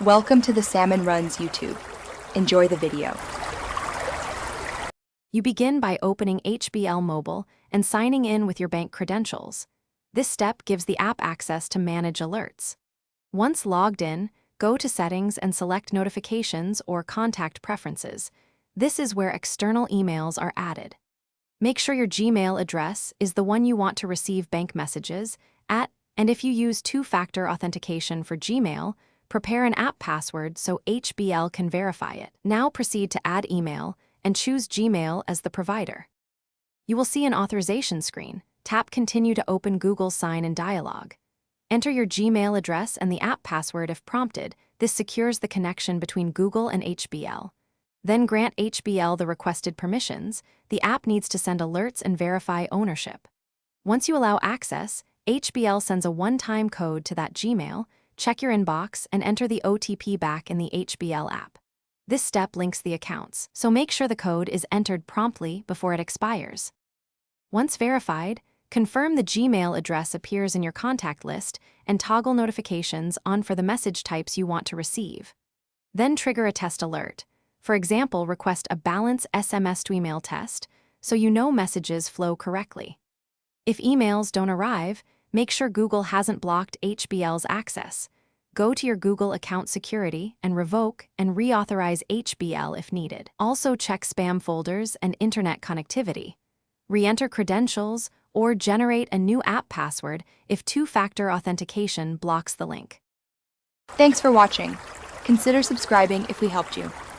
Welcome to the Salmon Runs YouTube. Enjoy the video. You begin by opening HBL Mobile and signing in with your bank credentials. This step gives the app access to manage alerts. Once logged in, go to Settings and select Notifications or Contact Preferences. This is where external emails are added. Make sure your Gmail address is the one you want to receive bank messages at, and if you use two-factor authentication for Gmail, prepare an app password so HBL can verify it. Now proceed to add email and choose Gmail as the provider. You will see an authorization screen. Tap Continue to open Google's sign-in dialog. Enter your Gmail address and the app password if prompted. This secures the connection between Google and HBL. Then grant HBL the requested permissions. The app needs to send alerts and verify ownership. Once you allow access, HBL sends a one-time code to that Gmail. Check your inbox and enter the OTP back in the HBL app. This step links the accounts, so make sure the code is entered promptly before it expires. Once verified, confirm the Gmail address appears in your contact list and toggle notifications on for the message types you want to receive. Then trigger a test alert. For example, request a balance SMS to email test so you know messages flow correctly. If emails don't arrive, make sure Google hasn't blocked HBL's access. Go to your Google account security and revoke and reauthorize HBL if needed. Also check spam folders and internet connectivity. Re-enter credentials or generate a new app password if two-factor authentication blocks the link. Thanks for watching. Consider subscribing if we helped you.